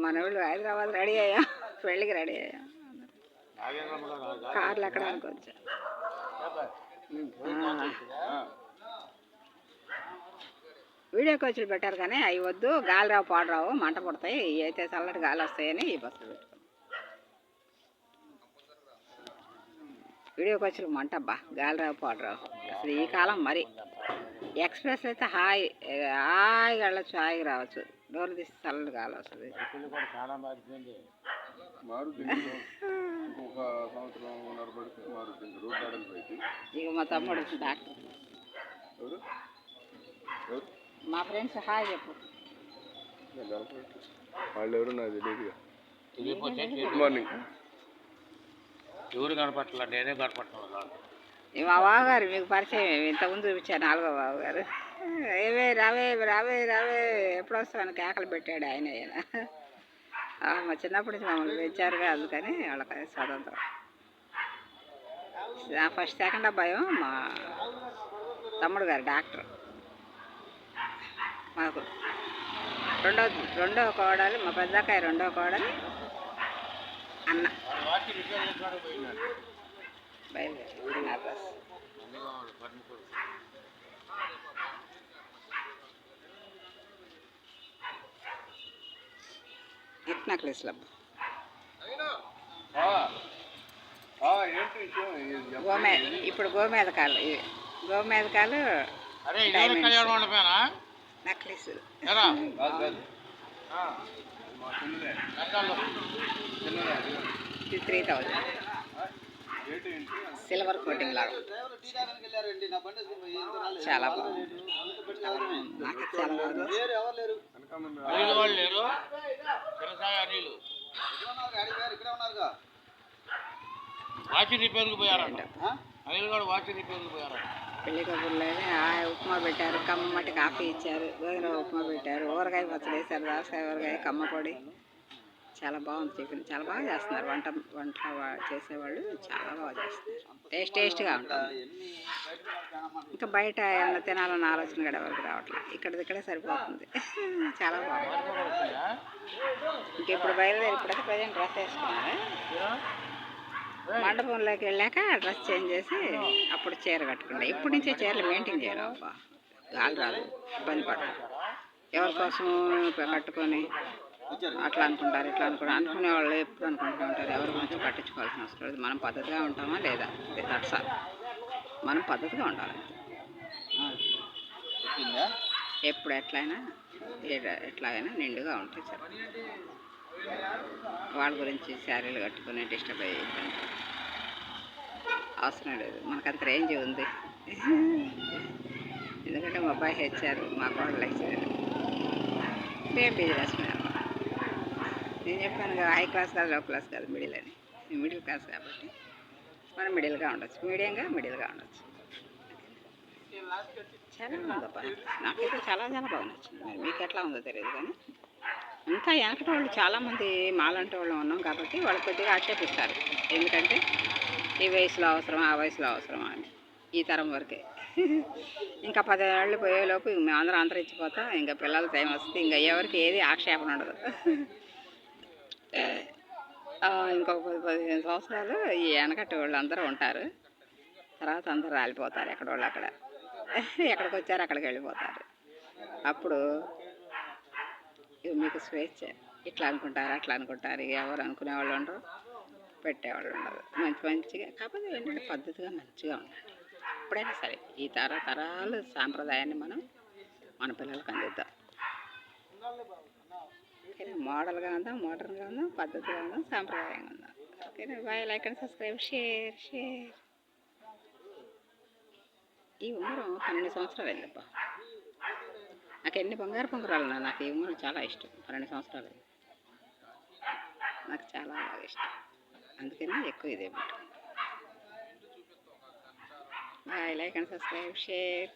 మనోళ్ళు హైదరాబాద్ రెడీ అయ్యాం, పెళ్ళికి రెడీ అయ్యాం. కార్లు ఎక్కడ అనుకోవచ్చు. వీడియో కోచ్లు పెట్టారు కానీ అవి వద్దు, గాలి రావు పాడరావు, మంట పుడతాయి. ఇవి అయితే చల్లటి గాలి వస్తాయని ఈ బస్సులు పెట్టుకున్నాం. వీడియో కోచ్లు మంట అబ్బా, గాలి రావు పాడరావు. అసలు ఈ కాలం మరి ఎక్స్ప్రెస్ అయితే హాయిగా వెళ్ళచ్చు, హాయిగా రావచ్చు. డోర్లు తీసి చల్లటి గాలి వస్తుంది. ఇక మా తమ్ముడు డాక్టర్. మా ఫ్రెండ్స్ హాయ్ చెప్పు. వాళ్ళు ఎవరు నాకు తెలియదు. Good morning. ఎవరు కనపట్ల, నేనే కనపట్ల. మా బావగారు మీకు పరిచయం ఇంతకుముందు చూపించాను, 4వ బావగారు. ఏవే రావే రావే రావే ఎప్పుడు వస్తామని కేకలు పెట్టాడు ఆయన. మా చిన్నప్పటి నుంచి మమ్మల్ని పెంచారుగా, అందుకని వాళ్ళకి స్వతంత్రం. ఫస్ట్ సెకండ్ అబ్బాయి మా తమ్ముడు గారు డాక్టర్. మాకు రెండో కోడలు, మా పెద్దకాయ రెండో కోడలు అన్న. బయలుదేరి నెక్లెస్ లబ్బ ఇప్పుడు గోమేదకాలు నెక్లెస్ 3000 సిల్వర్ కోటింగ్ లాగా చాలా బాగుంది. నాకు చాలా బాగుంది. పెళ్లి కబుర్లోనే ఉప్మా పెట్టారు, కమ్మటి కాఫీ ఇచ్చారు, గోధుమ ఉప్మా పెట్టారు, ఊరగాయ పచ్చడి వేశారు, దోసకాయ ఊరగాయ, కమ్మ పొడి. చాలా బాగుంది. టిఫిన్ చాలా బాగా చేస్తున్నారు. వంట చేసేవాళ్ళు చాలా బాగా చేస్తున్నారు. టేస్ట్గా ఉంటుంది. ఇంకా బయట ఏమన్నా తినాలన్న ఆలోచన కూడా ఎవరికి రావట్లేదు. ఇక్కడే సరిపోతుంది. చాలా బాగుంది. ఇంకెప్పుడు బయలుదేరి ఇప్పుడైతే ప్రజెంట్ డ్రెస్ వేసుకున్నారు. మండపంలోకి వెళ్ళాక డ్రెస్ చేంజ్ చేసి అప్పుడు చీర కట్టుకుంటా. ఇప్పటి నుంచే చీరలు మెయింటైన్ చేయడం అబ్బా, గాలి రాదు, ఇబ్బంది పడతాం. ఎవరి కోసం కట్టుకొని అట్లా అనుకుంటారు, ఇట్లా అనుకునే వాళ్ళు ఎప్పుడు అనుకుంటూ ఉంటారు. ఎవరి గురించి పట్టించుకోవాల్సిన అవసరం లేదు. మనం పద్ధతిగా ఉంటామా లేదా, దట్సాల్. మనం పద్ధతిగా ఉండాలి. ఎప్పుడు ఎట్లాగైనా నిండుగా ఉంటాయి సార్. వాళ్ళ గురించి శారీలు కట్టుకుని డిస్టర్బ్ అయ్యేది అవసరం లేదు. మనకంత రేంజ్ ఉంది. ఎందుకంటే మా అబ్బాయి హెచ్చారు, మా కోడలు హెచ్చారు. మేము బిజినెస్ మ్యాన్. నేను చెప్పాను కదా, హై క్లాస్ కాదు, లో క్లాస్ కాదు, మిడిల్ అని. మిడిల్ క్లాస్ కాబట్టి మనం మిడిల్గా ఉండొచ్చు, మిడిల్గా ఉండొచ్చు. చాలా ఉందబ్బా, నాకైతే చాలా బాగా నచ్చింది. మరి మీకు ఎట్లా ఉందో తెలియదు కానీ ఇంకా వెనకటి వాళ్ళు చాలామంది మాలాంటి వాళ్ళు ఉన్నాం కాబట్టి వాళ్ళు కొద్దిగా ఆక్షేపిస్తారు. ఎందుకంటే ఈ వయసులో అవసరమా, ఆ వయసులో అవసరమా అని. ఈ తరం వరకే. ఇంకా 10 ఏళ్ళు పోయేలోపు మేము అందరం అంతరించిపోతాం. ఇంకా పిల్లల టైం వస్తుంది, ఇంకా ఎవరికి ఏది ఆక్షేపణ ఉండదు. ఇంకొక 10-15 సంవత్సరాలు ఈ వెనకటి వాళ్ళు అందరూ ఉంటారు. తర్వాత అందరూ రాలిపోతారు. ఎక్కడోళ్ళు అక్కడ, ఎక్కడికి వచ్చారు అక్కడికి వెళ్ళిపోతారు. అప్పుడు మీకు స్వేచ్ఛ. ఇట్లా అనుకుంటారు, అట్లా అనుకుంటారు. ఎవరు అనుకునేవాళ్ళు ఉండరు, పెట్టేవాళ్ళు ఉండదు. మంచిగా కాకపోతే ఏంటంటే పద్ధతిగా మంచిగా ఉండాలి. ఎప్పుడైనా సరే ఈ తరాలు సాంప్రదాయాన్ని మనం మన పిల్లలకు అందిద్దాం. ఓకేనా? మోడల్గా ఉందాం, మోడర్న్గా ఉందాం, పద్ధతిగా ఉందాం, సాంప్రదాయంగా ఉందాం. ఓకేనా? Bye. Like and subscribe, share. ఈ ఉంగరం 12 సంవత్సరాలు అయిందబ్బా. నాకు ఎన్ని బంగారు పొంగరాలు నాకు ఈ ఉంగరం చాలా ఇష్టం. 12 సంవత్సరాలు నాకు చాలా బాగా ఇష్టం. అందుకని ఎక్కువ ఇదే పెట్టు. Bye. Like and subscribe, share.